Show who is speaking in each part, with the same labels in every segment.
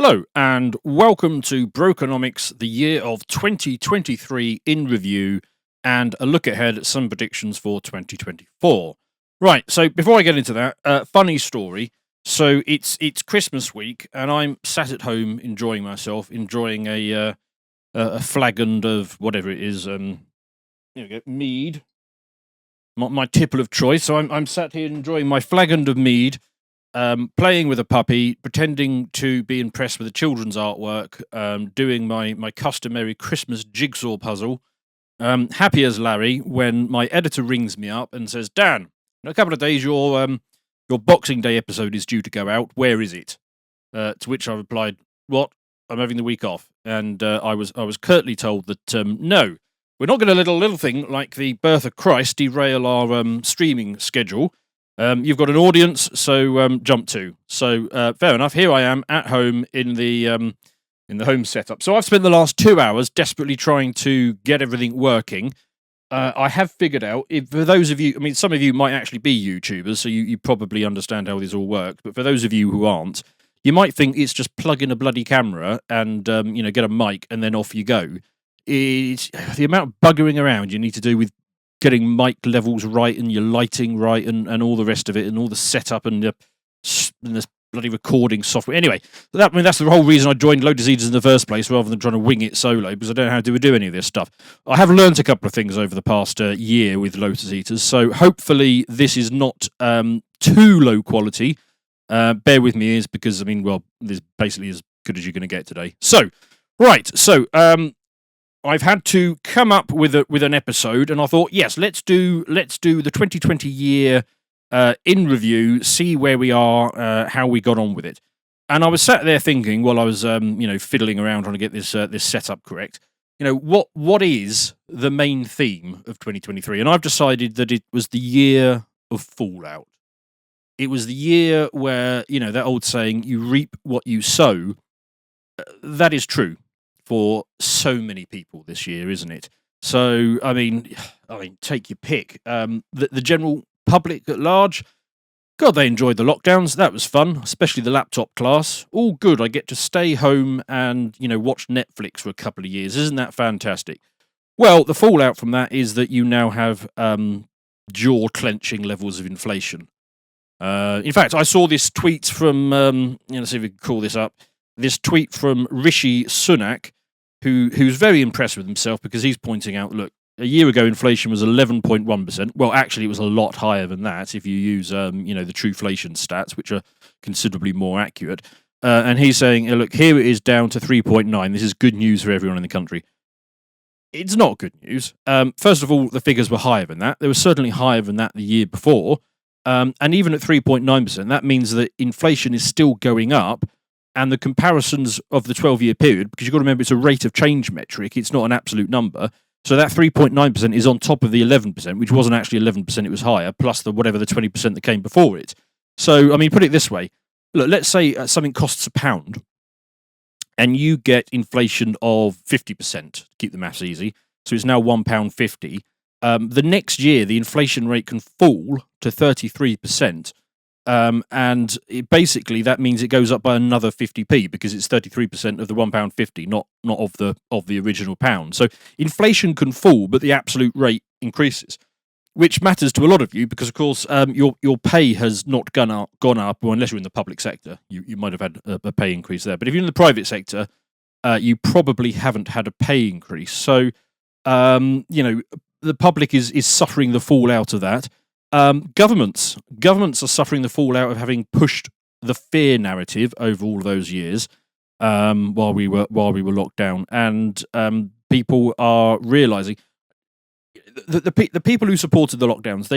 Speaker 1: Hello, and welcome to Brokenomics, the year of 2023 in review, and a look ahead at some predictions for 2024. Right, so before I get into that, funny story. So it's Christmas week, and I'm sat at home enjoying myself, enjoying a flagon of whatever it is. Here we go, mead, my tipple of choice. So I'm sat here enjoying my flagon of mead, playing with a puppy, pretending to be impressed with the children's artwork, doing my customary Christmas jigsaw puzzle. Happy as Larry when my editor rings me up and says, "Dan, in a couple of days your Boxing Day episode is due to go out. Where is it?" To which I replied, "What? I'm having the week off." And I was curtly told that no, we're not going to let a little thing like the birth of Christ derail our streaming schedule. You've got an audience, so jump to. So fair enough. Here I am at home in the home setup. So I've spent the last 2 hours desperately trying to get everything working. I have figured out, for those of you, I mean, some of you might actually be YouTubers, so you probably understand how this all works. But for those of you who aren't, you might think it's just plug in a bloody camera and get a mic and then off you go. It's the amount of buggering around you need to do with getting mic levels right and your lighting right and all the rest of it and all the setup and the bloody recording software. Anyway, that's the whole reason I joined Low Diseases in the first place rather than trying to wing it solo, because I don't know how to do any of this stuff. I have learned a couple of things over the past year with Lotus Eaters, so hopefully this is not too low quality. Bear with me, is because, this is basically as good as you're going to get today. So, I've had to come up with an episode, and I thought, yes, let's do the 2020 year in review, see where we are, how we got on with it. And I was sat there thinking, while I was fiddling around trying to get this setup correct, what is the main theme of 2023? And I've decided that it was the year of fallout. It was the year where, that old saying, you reap what you sow. That is true for so many people this year, isn't it? So, I mean, take your pick. The general public at large, God, they enjoyed the lockdowns. That was fun, especially the laptop class. All good. I get to stay home and, watch Netflix for a couple of years. Isn't that fantastic? Well, the fallout from that is that you now have jaw-clenching levels of inflation. In fact, I saw this tweet from, let's see if we can call this up, this tweet from Rishi Sunak, who's very impressed with himself because he's pointing out, look, a year ago inflation was 11.1%. Well, actually, it was a lot higher than that if you use, the Trueflation stats, which are considerably more accurate. And he's saying, look, here it is down to 3.9. This is good news for everyone in the country. It's not good news. First of all, the figures were higher than that. They were certainly higher than that the year before. And even at 3.9%, that means that inflation is still going up. And the comparisons of the 12-year period, because you've got to remember it's a rate of change metric, it's not an absolute number. So that 3.9% is on top of the 11%, which wasn't actually 11%, it was higher, plus the 20% that came before it. So, put it this way. Look, let's say something costs £1, and you get inflation of 50%, to keep the maths easy. So it's now £1.50. The next year, the inflation rate can fall to 33%. And basically that means it goes up by another 50p because it's 33% of the £1.50, not of the original pound. So inflation can fall, but the absolute rate increases, which matters to a lot of you because, of course, your pay has not gone up. Well, unless you're in the public sector, you might have had a pay increase there. But if you're in the private sector, you probably haven't had a pay increase. So, the public is suffering the fallout of that. Governments are suffering the fallout of having pushed the fear narrative over all of those years while we were locked down, and people are realizing the people who supported the lockdowns,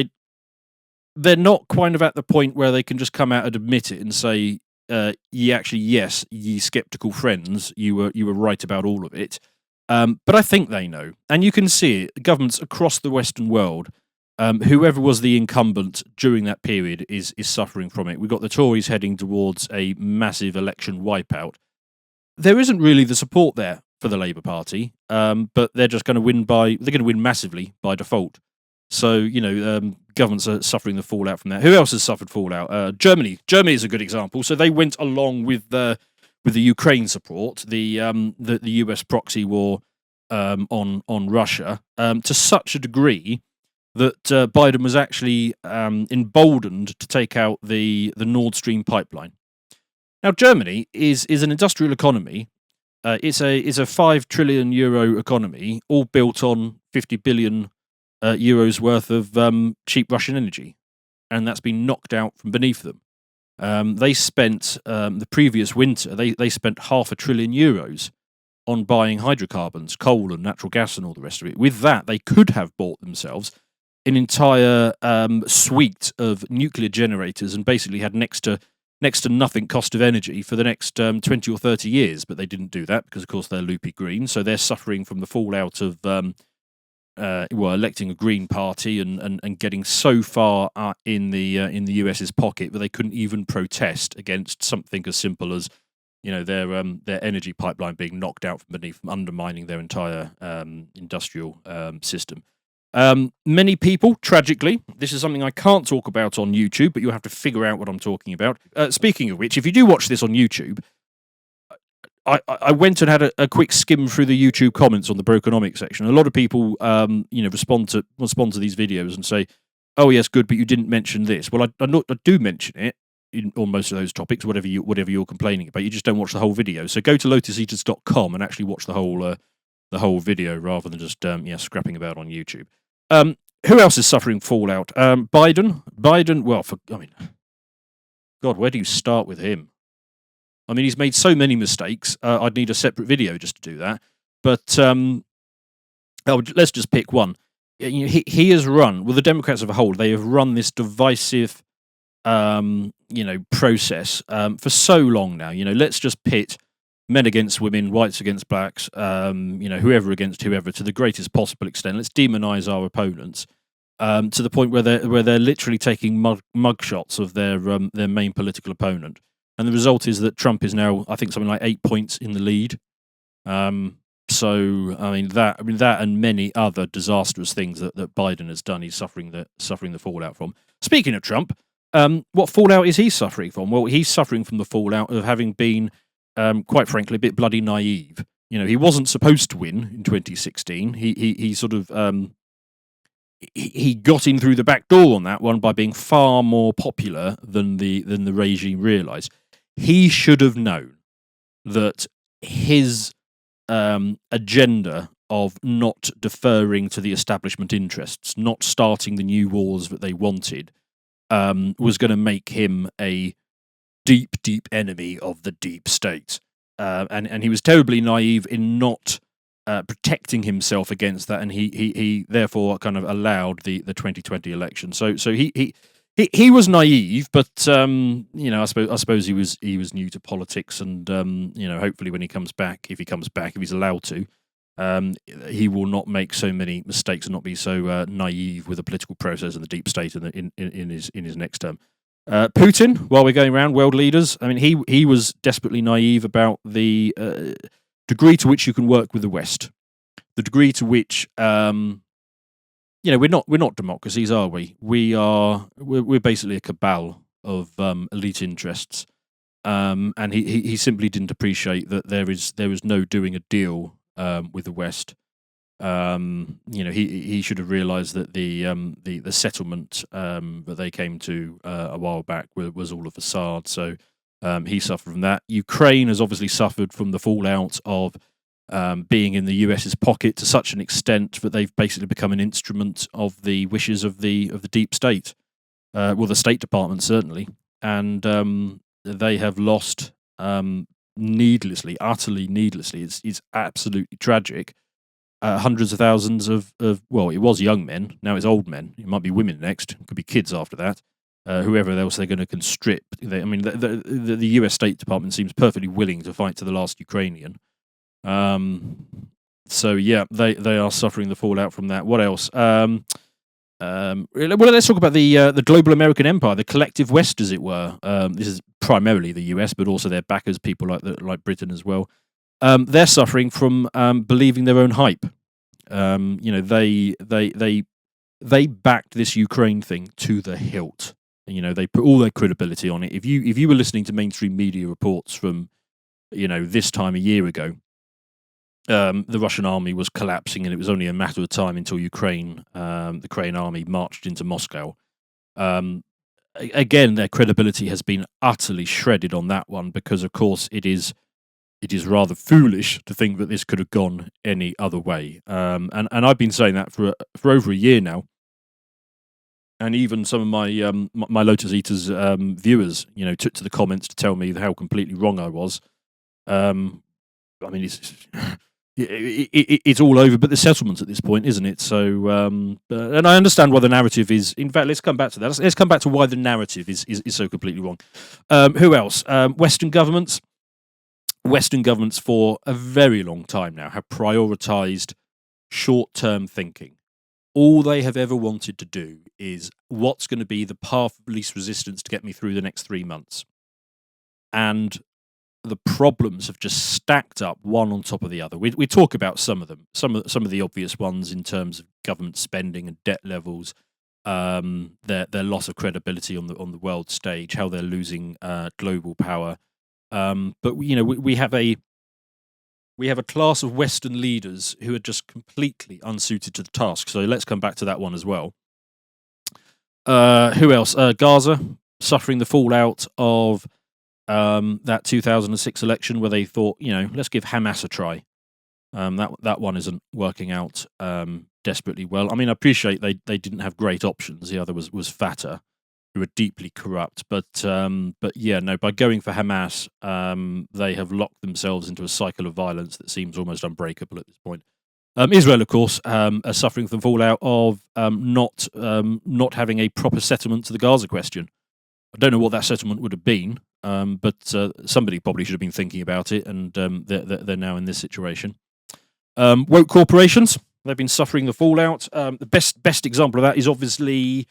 Speaker 1: they're not kind of at the point where they can just come out and admit it and say, yes, ye skeptical friends, you were right about all of it. But I think they know, and you can see it. Governments across the Western world. Whoever was the incumbent during that period is suffering from it. We've got the Tories heading towards a massive election wipeout. There isn't really the support there for the Labour Party, but they're just going to win massively by default. So, governments are suffering the fallout from that. Who else has suffered fallout? Germany. Germany is a good example. So they went along with with the Ukraine support, the US proxy war on Russia, to such a degree that Biden was actually emboldened to take out the Nord Stream pipeline. Now, Germany is an industrial economy. It's a €5 trillion economy, all built on 50 billion euros worth of cheap Russian energy, and that's been knocked out from beneath them. They spent the previous winter. They spent €500 billion on buying hydrocarbons, coal and natural gas, and all the rest of it. With that, they could have bought themselves an entire suite of nuclear generators and basically had next to nothing cost of energy for the next 20 or 30 years. But they didn't do that because, of course, they're loopy green, so they're suffering from the fallout of electing a Green Party and getting so far in the US's pocket that they couldn't even protest against something as simple as their energy pipeline being knocked out from beneath them, undermining their entire industrial system. Many people, tragically, this is something I can't talk about on YouTube, but you'll have to figure out what I'm talking about. Speaking of which, if you do watch this on YouTube, I went and had a quick skim through the YouTube comments on the Brokenomics section. A lot of people, respond to these videos and say, "Oh yes, good, but you didn't mention this." Well, I do mention it on most of those topics. Whatever you're complaining about, you just don't watch the whole video. So go to lotuseaters.com and actually watch the whole video rather than just scrapping about on YouTube. Who else is suffering fallout? Biden. Well, God, where do you start with him? I mean, he's made so many mistakes. I'd need a separate video just to do that. But let's just pick one. He has run, well, the Democrats as a whole, they have run this divisive, process for so long now. Let's just pit men against women, whites against blacks, whoever against whoever to the greatest possible extent. Let's demonize our opponents to the point where they're literally taking mug shots of their main political opponent. And the result is that Trump is now, I think, something like 8 points in the lead. So, that and many other disastrous things that Biden has done, he's suffering the fallout from. Speaking of Trump, what fallout is he suffering from? Well, he's suffering from the fallout of having been, quite frankly, a bit bloody naive. He wasn't supposed to win in 2016. He sort of he got in through the back door on that one by being far more popular than the regime realised. He should have known that his agenda of not deferring to the establishment interests, not starting the new wars that they wanted, was going to make him a deep, deep enemy of the deep state. And he was terribly naive in not protecting himself against that, and he therefore kind of allowed the 2020 election. So he was naive, but I suppose he was new to politics, and hopefully when he comes back, if he's allowed to, he will not make so many mistakes and not be so naive with the political process and the deep state in his next term. Putin, while we're going around world leaders, I mean, he was desperately naive about the degree to which you can work with the West, the degree to which we're not democracies, are we? We're basically a cabal of elite interests, and he simply didn't appreciate that there is no doing a deal with the West. He should have realised that the settlement that they came to a while back was all a facade. So he suffered from that. Ukraine has obviously suffered from the fallout of being in the US's pocket to such an extent that they've basically become an instrument of the wishes of the deep state, the State Department certainly, and they have lost needlessly, utterly needlessly. It's absolutely tragic. Hundreds of thousands of it was young men, now it's old men. It might be women next. It could be kids after that. Whoever else they're going to constrict. The US State Department seems perfectly willing to fight to the last Ukrainian. So yeah, they are suffering the fallout from that. What else? Let's talk about the global American empire, the collective West, as it were. This is primarily the US, but also their backers, people like Britain as well. They're suffering from believing their own hype. They backed this Ukraine thing to the hilt. They put all their credibility on it. If you were listening to mainstream media reports from this time a year ago, the Russian army was collapsing, and it was only a matter of time until the Ukraine army marched into Moscow. Again, their credibility has been utterly shredded on that one, because, of course, it is rather foolish to think that this could have gone any other way. And I've been saying that for over a year now. And even some of my Lotus Eaters viewers, took to the comments to tell me how completely wrong I was. I mean, it's all over, but the settlements at this point, isn't it? So, and I understand why the narrative is. In fact, let's come back to that. Let's come back to why the narrative is so completely wrong. Who else? Western governments for a very long time now have prioritised short-term thinking. All they have ever wanted to do is, what's going to be the path of least resistance to get me through the next 3 months? And the problems have just stacked up one on top of the other. We talk about some of them, some of the obvious ones in terms of government spending and debt levels, their loss of credibility on the world stage, how they're losing global power. But we have a class of Western leaders who are just completely unsuited to the task. So let's come back to that one as well. Who else? Gaza, suffering the fallout of that 2006 election, where they thought, let's give Hamas a try. That one isn't working out desperately well. I mean, I appreciate they didn't have great options. The other was Fatah, who are deeply corrupt. But yeah, no, by going for Hamas, they have locked themselves into a cycle of violence that seems almost unbreakable at this point. Israel, of course, are suffering from the fallout of not having a proper settlement to the Gaza question. I don't know what that settlement would have been, but somebody probably should have been thinking about it, and they're now in this situation. Woke corporations, they've been suffering the fallout. The best example of that is obviously,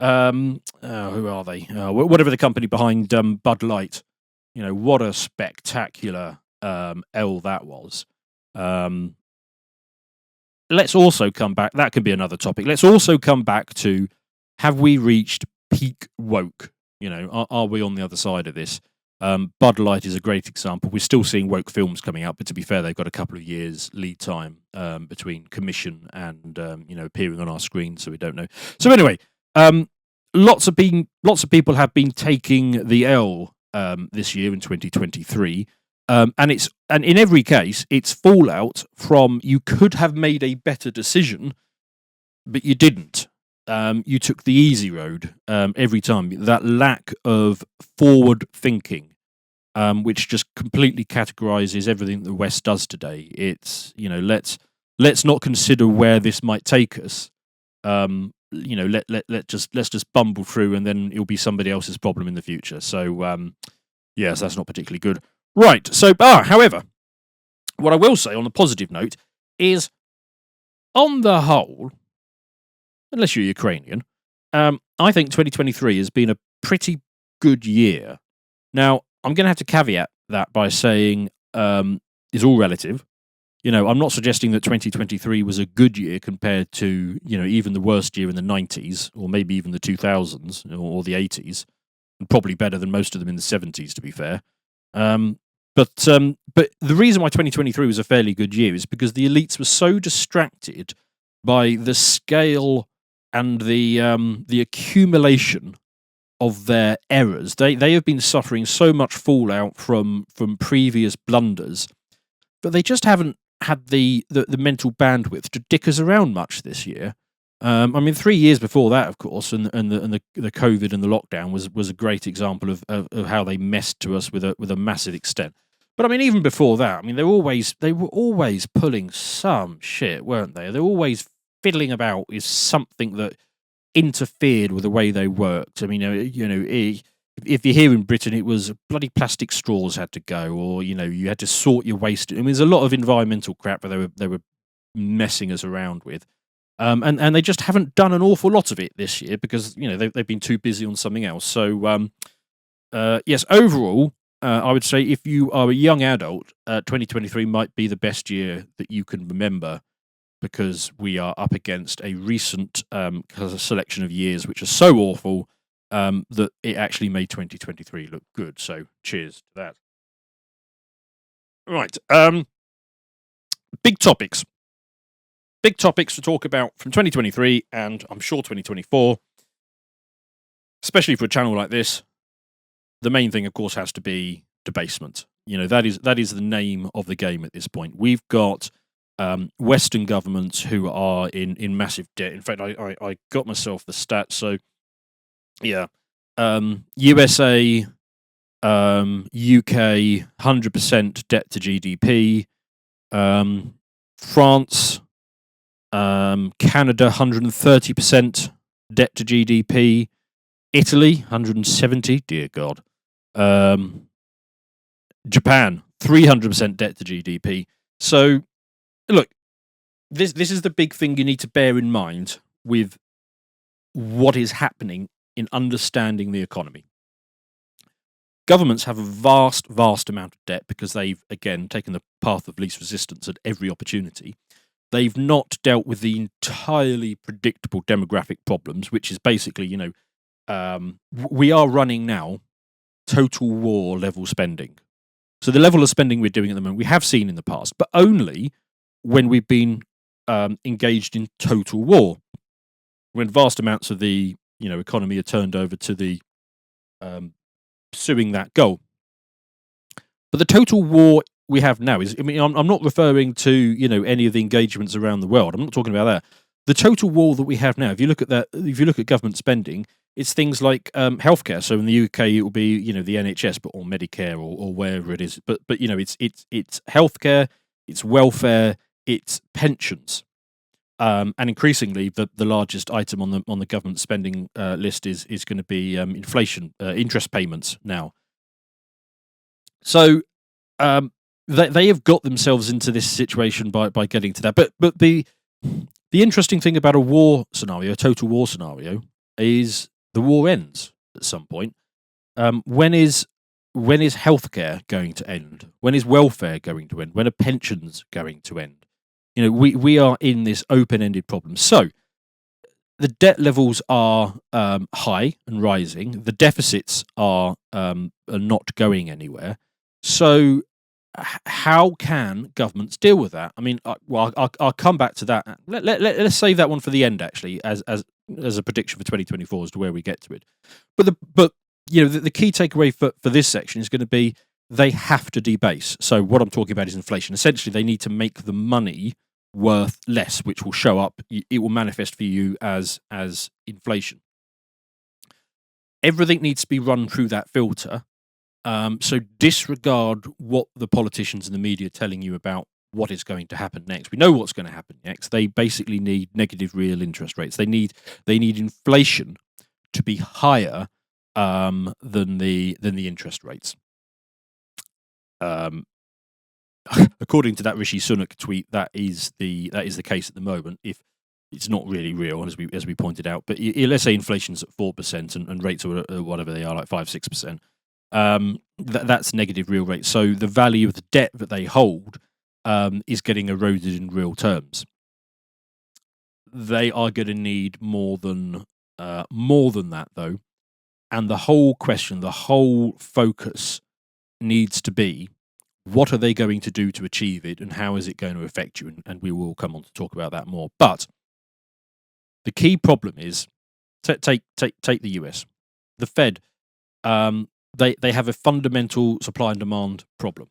Speaker 1: who are they? Whatever the company behind Bud Light. What a spectacular L that was. Let's also come back. That could be another topic. Let's also come back to, have we reached peak woke? Are we on the other side of this? Bud Light is a great example. We're still seeing woke films coming up, but to be fair, they've got a couple of years lead time between commission and appearing on our screen, so we don't know. So anyway, lots of people have been taking the L this year in 2023. And in every case, it's fallout from, you could have made a better decision, but you didn't. You took the easy road every time. That lack of forward thinking, which just completely categorizes everything the West does today. It's, let's not consider where this might take us. Let's just bumble through, and then it'll be somebody else's problem in the future. So yes, that's not particularly good. Right. So, however, what I will say on a positive note is, on the whole, unless you're Ukrainian, I think 2023 has been a pretty good year. Now, I'm going to have to caveat that by saying it's all relative. I'm not suggesting that 2023 was a good year compared to, even the worst year in the 90s, or maybe even the 2000s or the 80s, and probably better than most of them in the 70s, to be fair. But the reason why 2023 was a fairly good year is because the elites were so distracted by the scale and the accumulation of their errors. They have been suffering so much fallout from previous blunders, but they just haven't had the mental bandwidth to dick us around much this year. 3 years before that, of course, and the COVID and the lockdown was a great example of how they messed to us with a massive extent. But even before that, they were always pulling some shit, weren't they? They were always fiddling about with something that interfered with the way they worked. If you're here in Britain, it was bloody plastic straws had to go, or you had to sort your waste. There's a lot of environmental crap that they were messing us around with. And they just haven't done an awful lot of it this year because they've been too busy on something else. So yes, overall, I would say if you are a young adult, 2023 might be the best year that you can remember, because we are up against a recent selection of years which are so awful that it actually made 2023 look good. So cheers to that. Right. Big topics. Big topics to talk about from 2023 and I'm sure 2024, especially for a channel like this. The main thing, of course, has to be debasement. That is the name of the game at this point. We've got Western governments who are in massive debt. In fact, I got myself the stats. So, yeah, USA, UK, 100% debt to GDP. France, Canada, 130% debt to GDP. Italy, 170. Dear God. Japan, 300% debt to GDP. So, look, this is the big thing you need to bear in mind with what is happening in understanding the economy. Governments have a vast, vast amount of debt because they've, again, taken the path of least resistance at every opportunity. They've not dealt with the entirely predictable demographic problems, which is basically, we are running now total war level spending. So the level of spending we're doing at the moment, we have seen in the past, but only when we've been engaged in total war, when vast amounts of the economy are turned over to the pursuing that goal. But the total war we have now is, I'm not referring to any of the engagements around the world. I'm not talking about that. The total war that we have now, if you look at government spending, it's things like healthcare. So in the UK, it will be the NHS, or Medicare, or wherever it is. But it's healthcare, it's welfare, it's pensions, and increasingly the largest item on the government spending list is going to be inflation, interest payments now. So they have got themselves into this situation by getting to that. But the interesting thing about a war scenario, a total war scenario, is the war ends at some point. When is healthcare going to end? When is welfare going to end? When are pensions going to end? We are in this open-ended problem. So the debt levels are high and rising. The deficits are not going anywhere. So how can governments deal with that? I mean, I'll come back to that. Let's save that one for the end, actually, as a prediction for 2024 as to where we get to it. But the key takeaway for this section is going to be they have to debase. So what I'm talking about is inflation. Essentially, they need to make the money worth less, which will show up. It will manifest for you as inflation. Everything needs to be run through that filter. So disregard what the politicians and the media are telling you about what is going to happen next. We know what's going to happen next. They basically need negative real interest rates. They need inflation to be higher than the interest rates. According to that Rishi Sunak tweet, that is the case at the moment. If it's not really real, as we pointed out, but let's say inflation's at 4% and rates are whatever they are, like 5-6%. That's negative real rates. So the value of the debt that they hold is getting eroded in real terms. They are going to need more than that, though. And the whole question, the whole focus needs to be, what are they going to do to achieve it, and how is it going to affect you? And we will come on to talk about that more. But the key problem is, take the US, the Fed. They have a fundamental supply and demand problem.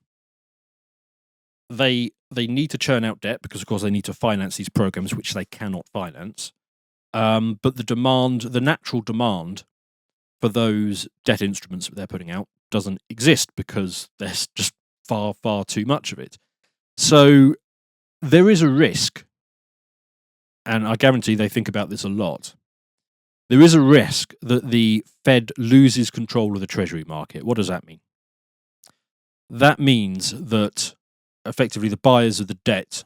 Speaker 1: They need to churn out debt because, of course, they need to finance these programs which they cannot finance. But the natural demand for those debt instruments that they're putting out doesn't exist because there's just far, far too much of it. So there is a risk, and I guarantee they think about this a lot. There is a risk that the Fed loses control of the Treasury market. What does that mean? That means that effectively the buyers of the debt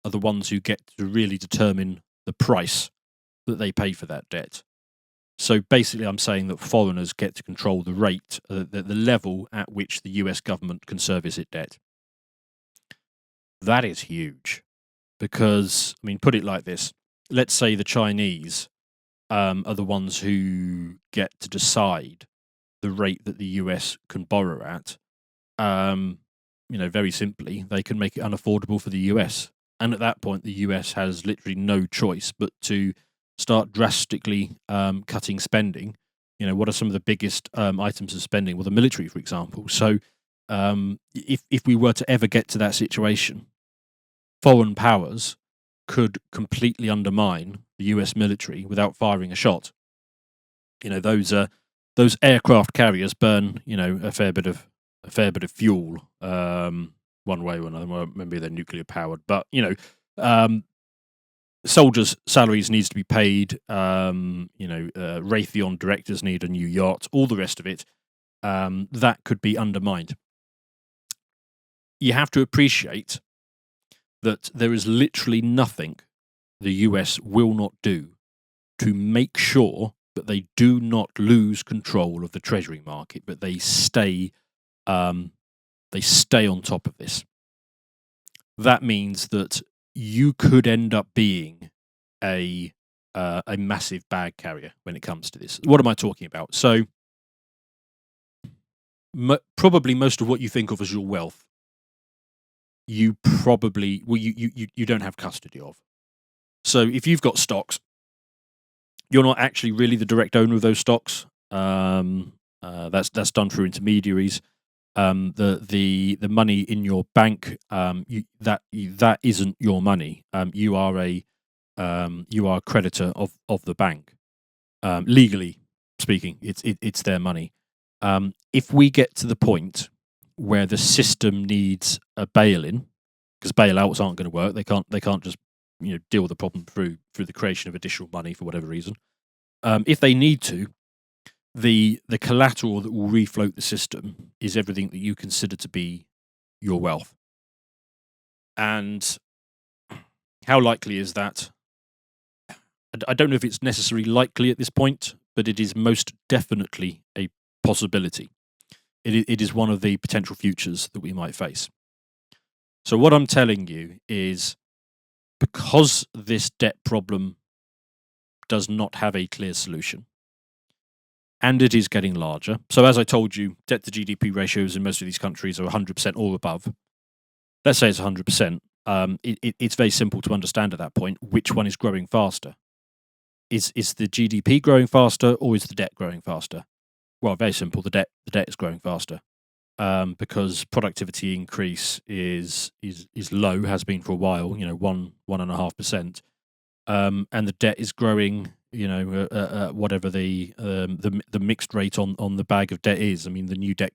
Speaker 1: are the ones who get to really determine the price that they pay for that debt. So basically, I'm saying that foreigners get to control the rate, the level at which the US government can service its debt. That is huge because, put it like this. Let's say the Chinese are the ones who get to decide the rate that the US can borrow at. very simply, they can make it unaffordable for the US. And at that point, the US has literally no choice but to start drastically cutting spending. What are some of the biggest items of spending? Well, the military, for example. So if we were to ever get to that situation, foreign powers could completely undermine the US military without firing a shot. Those aircraft carriers burn, a fair bit of fuel, one way or another. Well, maybe they're nuclear powered, but soldiers' salaries needs to be paid. Raytheon directors need a new yacht. All the rest of it, that could be undermined. You have to appreciate that there is literally nothing the US will not do to make sure that they do not lose control of the treasury market, but they stay on top of this. That means that you could end up being a massive bag carrier when it comes to this. What am I talking about? So probably most of what you think of as your wealth, you probably you don't have custody of. So if you've got stocks, you're not actually really the direct owner of those stocks. That's done through intermediaries. The money in your bank, that isn't your money. You are a creditor of the bank. Legally speaking, it's their money. If we get to the point where the system needs a bail-in, because bailouts aren't going to work, they can't just deal with the problem through the creation of additional money for whatever reason. If they need to, the collateral that will refloat the system is everything that you consider to be your wealth. And how likely is that? I don't know if it's necessarily likely at this point, but it is most definitely a possibility. It is one of the potential futures that we might face. So what I'm telling you is, because this debt problem does not have a clear solution, and it is getting larger. So as I told you, debt to GDP ratios in most of these countries are 100% or above. Let's say it's 100%. It's very simple to understand at that point which one is growing faster. Is the GDP growing faster, or is the debt growing faster? Well, very simple. The debt is growing faster, because productivity increase is low, has been for a while. 1.5%, and the debt is growing. Whatever the mixed rate on the bag of debt is. I mean, the new debt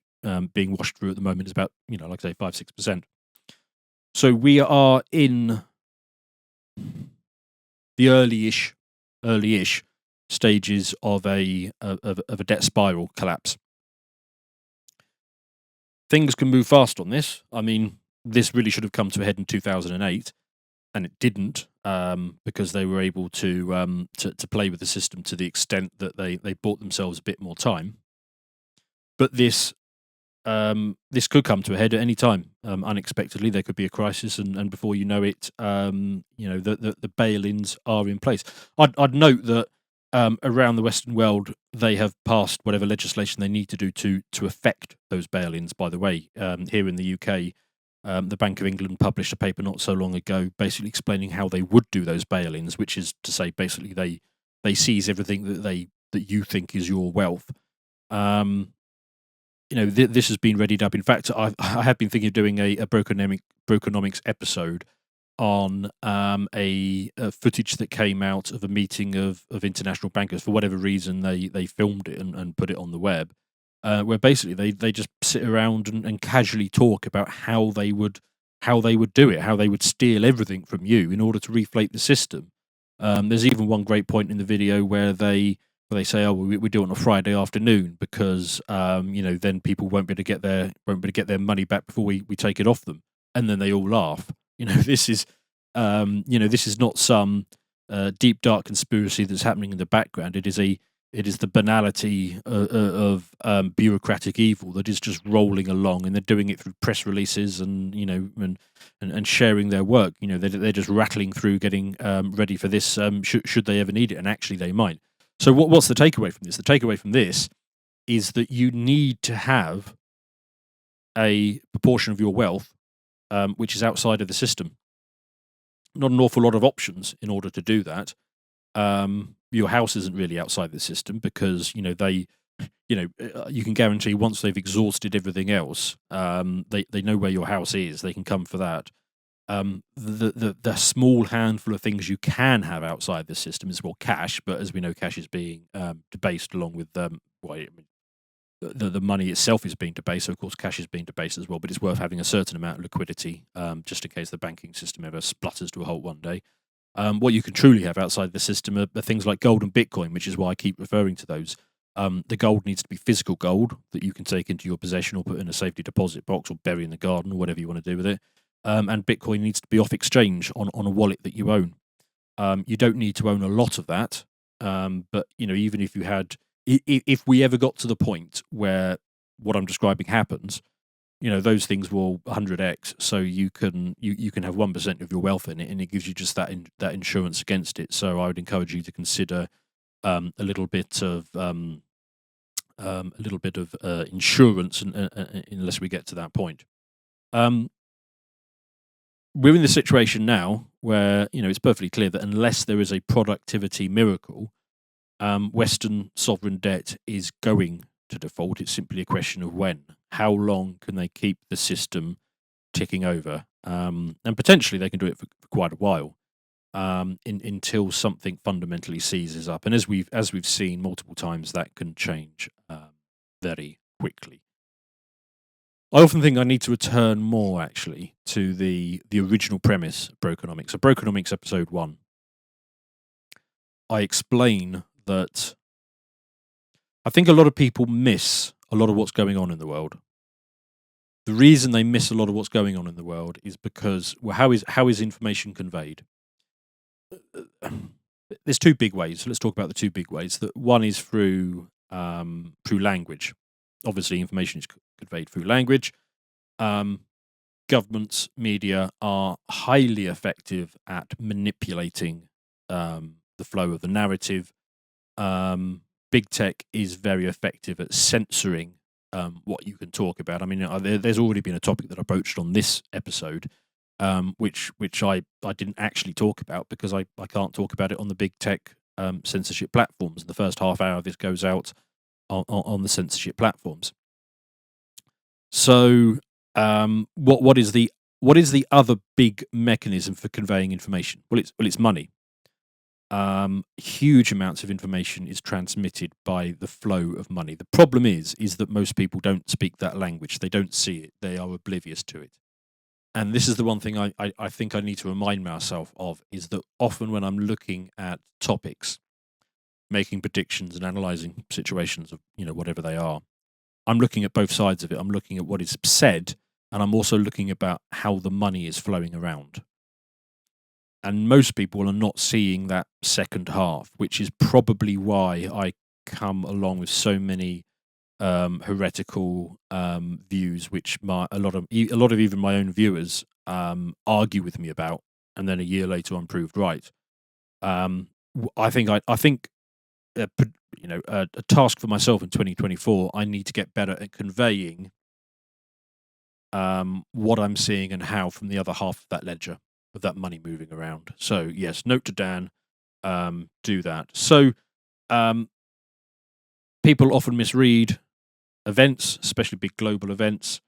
Speaker 1: being washed through at the moment is about, like I say, 5-6%. So we are in the early-ish stages of a debt spiral collapse. Things can move fast on this. I mean, this really should have come to a head in 2008, and it didn't, because they were able to play with the system to the extent that they bought themselves a bit more time. But this could come to a head at any time. Unexpectedly, there could be a crisis, and before you know it, the bail-ins are in place. I'd note that around the Western world, they have passed whatever legislation they need to do to affect those bail-ins. By the way, here in the UK, the Bank of England published a paper not so long ago, basically explaining how they would do those bail-ins, which is to say, basically, they seize everything that you think is your wealth. This has been readied up. In fact, I have been thinking of doing a Brokenomics episode on a footage that came out of a meeting of international bankers. For whatever reason, they filmed it and put it on the web, where basically they just sit around and casually talk about how they would do it, how they would steal everything from you in order to reflate the system. There's even one great point in the video where they say, "Oh, we do it on a Friday afternoon because then people won't be able to get their money back before we take it off them," and then they all laugh. This is not some deep dark conspiracy that's happening in the background. It is the banality of bureaucratic evil that is just rolling along, and they're doing it through press releases and sharing their work. They're just rattling through, getting ready for this. Should they ever need it, and actually they might. So what's the takeaway from this? The takeaway from this is that you need to have a proportion of your wealth which is outside of the system. Not an awful lot of options in order to do that. Your house isn't really outside the system because you can guarantee once they've exhausted everything else, they know where your house is. They can come for that. The small handful of things you can have outside the system is cash, but as we know, cash is being debased along with the money itself is being debased. So of course, cash is being debased as well. But it's worth having a certain amount of liquidity just in case the banking system ever splutters to a halt one day. What you can truly have outside the system are things like gold and Bitcoin, which is why I keep referring to those. The gold needs to be physical gold that you can take into your possession or put in a safety deposit box or bury in the garden or whatever you want to do with it. And Bitcoin needs to be off exchange on a wallet that you own. You don't need to own a lot of that, but even if you had, if we ever got to the point where what I'm describing happens, those things will 100x. So you can have 1% of your wealth in it, and it gives you just that insurance against it. So I would encourage you to consider a little bit of insurance, unless we get to that point. We're in the situation now where it's perfectly clear that unless there is a productivity miracle, Western sovereign debt is going to default. It's simply a question of when. How long can they keep the system ticking over? And potentially they can do it for quite a while, until something fundamentally seizes up. And as we've seen multiple times, that can change very quickly. I often think I need to return more, actually, to the original premise of Brokenomics. So Brokenomics episode 1, I explain that I think a lot of people miss a lot of what's going on in the world. The reason they miss a lot of what's going on in the world is because, how is information conveyed? There's two big ways. Let's talk about the two big ways. That one is through language. Obviously, information is conveyed through language. Governments, media are highly effective at manipulating the flow of the narrative. Big tech is very effective at censoring what you can talk about. I mean, there's already been a topic that I broached on this episode, which I didn't actually talk about because I can't talk about it on the big tech censorship platforms. The first half hour of this goes out on the censorship platforms. So, what is the other big mechanism for conveying information? Well, it's money. Huge amounts of information is transmitted by the flow of money. The problem is that most people don't speak that language. They don't see it. They are oblivious to it. And this is the one thing I think I need to remind myself of, is that often when I'm looking at topics, making predictions and analysing situations of whatever they are, I'm looking at both sides of it. I'm looking at what is said, and I'm also looking about how the money is flowing around. And most people are not seeing that second half, which is probably why I come along with so many heretical views, which a lot of even my own viewers argue with me about, and then a year later I'm proved right. I think a task for myself in 2024, I need to get better at conveying what I'm seeing and how from the other half of that ledger, of that money moving around. So yes, note to Dan, do that. So people often misread events, especially big global events,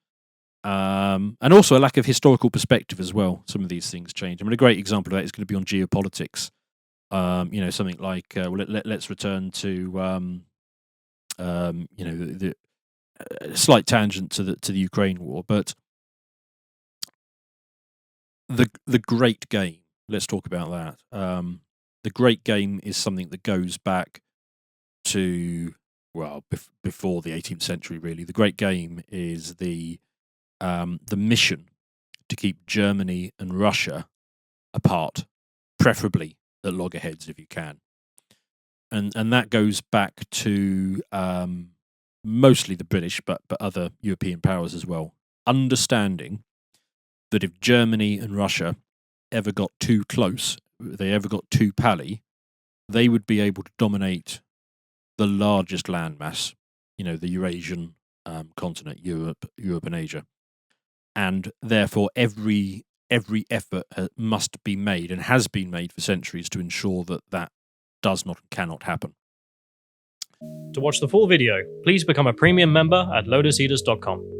Speaker 1: and also a lack of historical perspective as well. Some of these things change. I mean, a great example of that is going to be on geopolitics. Something like let's return to the slight tangent to the Ukraine war, but the Great Game. Let's talk about that. The Great Game is something that goes back to before the 18th century. Really, the Great Game is the mission to keep Germany and Russia apart, preferably at loggerheads if you can. And that goes back to mostly the British, but other European powers as well, understanding that if Germany and Russia ever got too close, they ever got too pally, they would be able to dominate the largest landmass, the Eurasian continent, Europe and Asia. and therefore every effort must be made and has been made for centuries to ensure that that does not and cannot happen.
Speaker 2: To watch the full video, please become a premium member at lotuseaters.com.